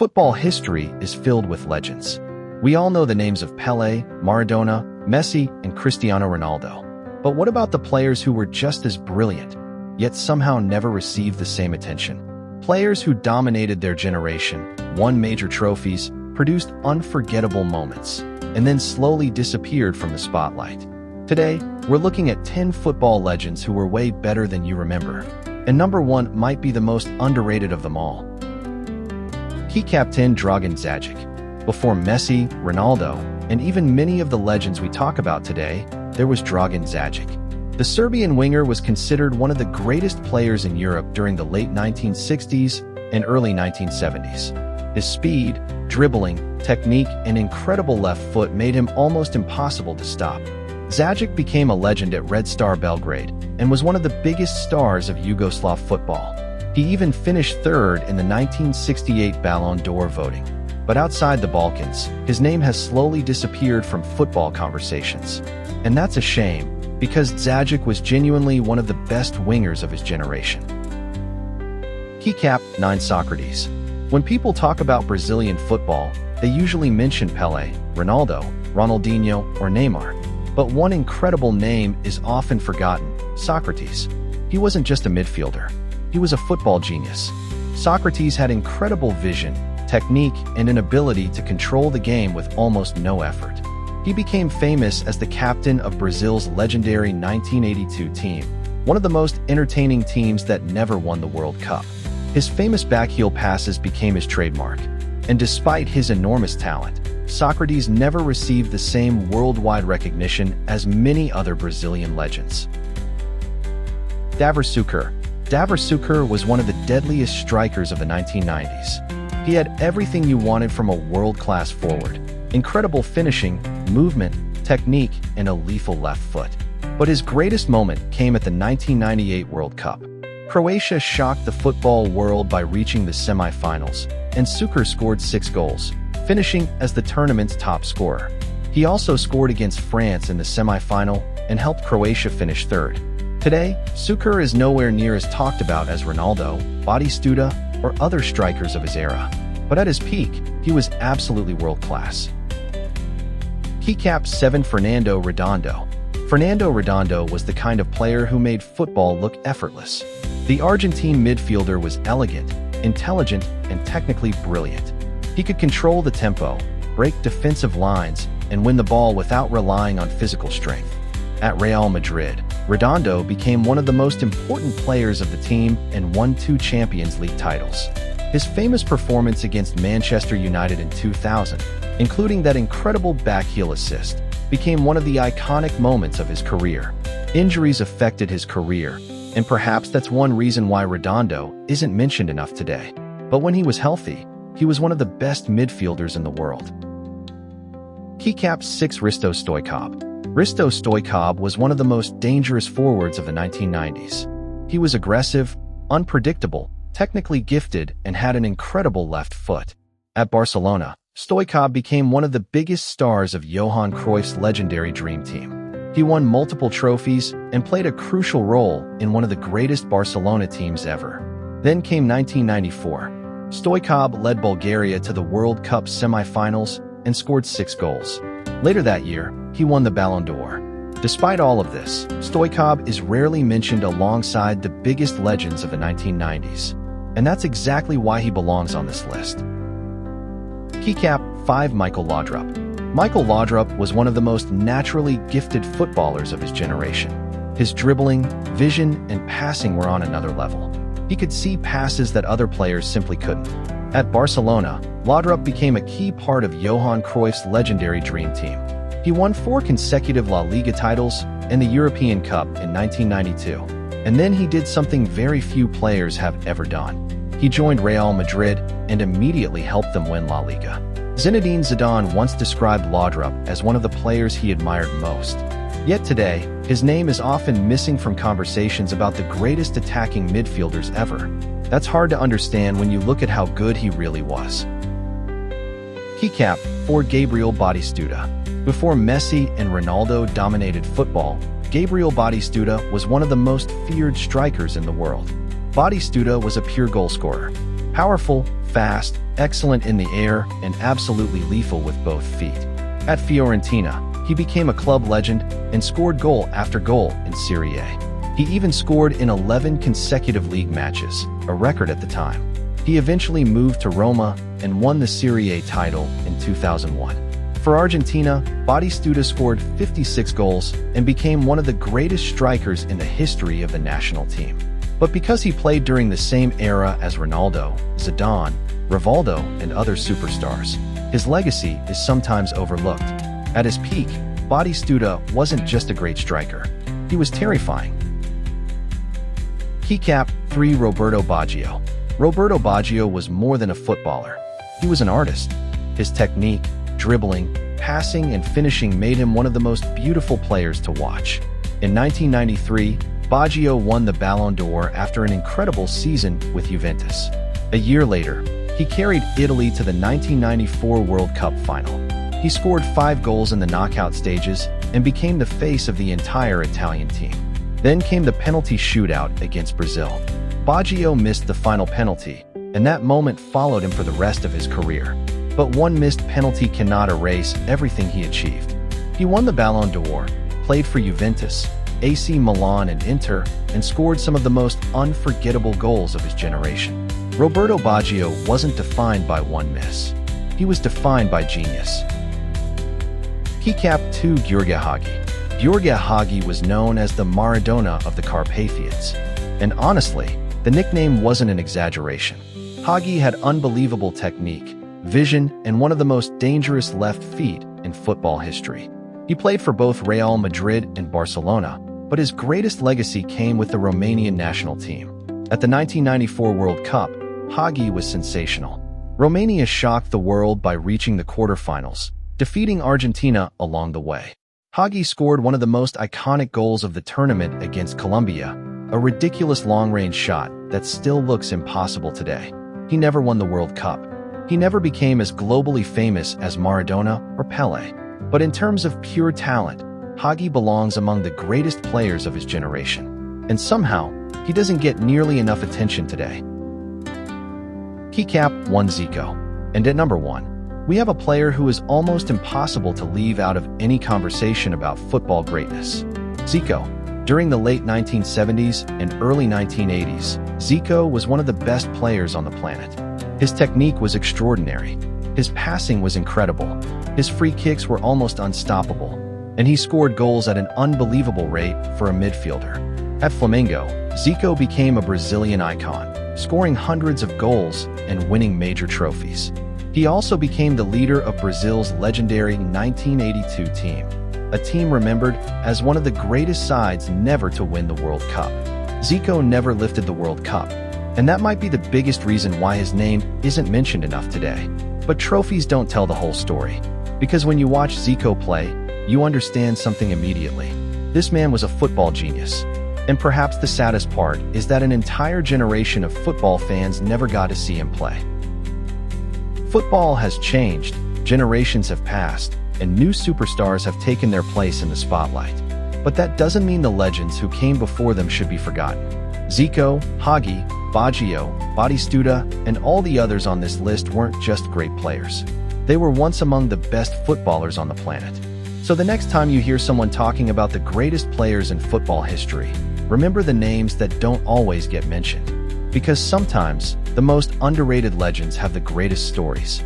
Football history is filled with legends. We all know the names of Pelé, Maradona, Messi, and Cristiano Ronaldo. But what about the players who were just as brilliant, yet somehow never received the same attention? Players who dominated their generation, won major trophies, produced unforgettable moments, and then slowly disappeared from the spotlight. Today, we're looking at 10 football legends who were way better than you remember. And number 1 might be the most underrated of them all. Key captain Dragan Zajic. Before Messi, Ronaldo, and even many of the legends we talk about today, there was Dragan Zajic. The Serbian winger was considered one of the greatest players in Europe during the late 1960s and early 1970s. His speed, dribbling, technique, and incredible left foot made him almost impossible to stop. Zajic became a legend at Red Star Belgrade and was one of the biggest stars of Yugoslav football. He even finished third in the 1968 Ballon d'Or voting. But outside the Balkans, his name has slowly disappeared from football conversations. And that's a shame, because Zajic was genuinely one of the best wingers of his generation. Key cap 9 Socrates. When people talk about Brazilian football, they usually mention Pelé, Ronaldo, Ronaldinho, or Neymar. But one incredible name is often forgotten: Socrates. He wasn't just a midfielder. He was a football genius. Socrates had incredible vision, technique, and an ability to control the game with almost no effort. He became famous as the captain of Brazil's legendary 1982 team, one of the most entertaining teams that never won the World Cup. His famous backheel passes became his trademark, and despite his enormous talent, Socrates never received the same worldwide recognition as many other Brazilian legends. Davor Suker. Davor Suker was one of the deadliest strikers of the 1990s. He had everything you wanted from a world-class forward: incredible finishing, movement, technique, and a lethal left foot. But his greatest moment came at the 1998 World Cup. Croatia shocked the football world by reaching the semi-finals, and Suker scored 6 goals, finishing as the tournament's top scorer. He also scored against France in the semi-final and helped Croatia finish third. Today, Suker is nowhere near as talked about as Ronaldo, Batistuta, or other strikers of his era. But at his peak, he was absolutely world-class. Key cap 7 Fernando Redondo. Fernando Redondo was the kind of player who made football look effortless. The Argentine midfielder was elegant, intelligent, and technically brilliant. He could control the tempo, break defensive lines, and win the ball without relying on physical strength. At Real Madrid, Redondo became one of the most important players of the team and won 2 Champions League titles. His famous performance against Manchester United in 2000, including that incredible backheel assist, became one of the iconic moments of his career. Injuries affected his career, and perhaps that's one reason why Redondo isn't mentioned enough today. But when he was healthy, he was one of the best midfielders in the world. Key cap 6 Hristo Stoichkov. Hristo Stoichkov was one of the most dangerous forwards of the 1990s. He was aggressive, unpredictable, technically gifted, and had an incredible left foot. At Barcelona, Stoichkov became one of the biggest stars of Johan Cruyff's legendary Dream Team. He won multiple trophies and played a crucial role in one of the greatest Barcelona teams ever. Then came 1994. Stoichkov led Bulgaria to the World Cup semi-finals and scored 6 goals. Later that year, he won the Ballon d'Or. Despite all of this, Stoichkov is rarely mentioned alongside the biggest legends of the 1990s. And that's exactly why he belongs on this list. Key cap 5 Michael Laudrup. Michael Laudrup was one of the most naturally gifted footballers of his generation. His dribbling, vision, and passing were on another level. He could see passes that other players simply couldn't. At Barcelona, Laudrup became a key part of Johan Cruyff's legendary Dream Team. He won 4 consecutive La Liga titles and the European Cup in 1992. And then he did something very few players have ever done. He joined Real Madrid and immediately helped them win La Liga. Zinedine Zidane once described Laudrup as one of the players he admired most. Yet today, his name is often missing from conversations about the greatest attacking midfielders ever. That's hard to understand when you look at how good he really was. Key cap 4 Gabriel Batistuta. Before Messi and Ronaldo dominated football, Gabriel Batistuta was one of the most feared strikers in the world. Batistuta was a pure goalscorer. Powerful, fast, excellent in the air, and absolutely lethal with both feet. At Fiorentina, he became a club legend and scored goal after goal in Serie A. He even scored in 11 consecutive league matches, a record at the time. He eventually moved to Roma and won the Serie A title in 2001. For Argentina, Batistuta scored 56 goals and became one of the greatest strikers in the history of the national team. But because he played during the same era as Ronaldo, Zidane, Rivaldo, and other superstars, his legacy is sometimes overlooked. At his peak, Batistuta wasn't just a great striker, he was terrifying. Keycap 3. Roberto Baggio. Roberto Baggio was more than a footballer. He was an artist. His technique, dribbling, passing, and finishing made him one of the most beautiful players to watch. In 1993, Baggio won the Ballon d'Or after an incredible season with Juventus. A year later, he carried Italy to the 1994 World Cup final. He scored 5 goals in the knockout stages and became the face of the entire Italian team. Then came the penalty shootout against Brazil. Baggio missed the final penalty, and that moment followed him for the rest of his career. But one missed penalty cannot erase everything he achieved. He won the Ballon d'Or, played for Juventus, AC Milan, and Inter, and scored some of the most unforgettable goals of his generation. Roberto Baggio wasn't defined by one miss. He was defined by genius. Keycap 2. Gheorghe Hagi. Gheorghe Hagi was known as the Maradona of the Carpathians. And honestly, the nickname wasn't an exaggeration. Hagi had unbelievable technique, vision, and one of the most dangerous left feet in football history. He played for both Real Madrid and Barcelona, but his greatest legacy came with the Romanian national team. At the 1994 World Cup, Hagi was sensational. Romania shocked the world by reaching the quarterfinals, defeating Argentina along the way. Hagi scored one of the most iconic goals of the tournament against Colombia, a ridiculous long-range shot that still looks impossible today. He never won the World Cup. He never became as globally famous as Maradona or Pelé. But in terms of pure talent, Hagi belongs among the greatest players of his generation. And somehow, he doesn't get nearly enough attention today. Keycap 1. Zico. And at number 1, we have a player who is almost impossible to leave out of any conversation about football greatness. Zico. During the late 1970s and early 1980s, Zico was one of the best players on the planet. His technique was extraordinary. His passing was incredible. His free kicks were almost unstoppable. And he scored goals at an unbelievable rate for a midfielder. At Flamengo, Zico became a Brazilian icon, scoring hundreds of goals and winning major trophies. He also became the leader of Brazil's legendary 1982 team, a team remembered as one of the greatest sides never to win the World Cup. Zico never lifted the World Cup, and that might be the biggest reason why his name isn't mentioned enough today. But trophies don't tell the whole story, because when you watch Zico play, you understand something immediately. This man was a football genius. And perhaps the saddest part is that an entire generation of football fans never got to see him play. Football has changed, generations have passed, and new superstars have taken their place in the spotlight. But that doesn't mean the legends who came before them should be forgotten. Zico, Hagi, Baggio, Batistuta, and all the others on this list weren't just great players. They were once among the best footballers on the planet. So the next time you hear someone talking about the greatest players in football history, remember the names that don't always get mentioned. Because sometimes, the most underrated legends have the greatest stories.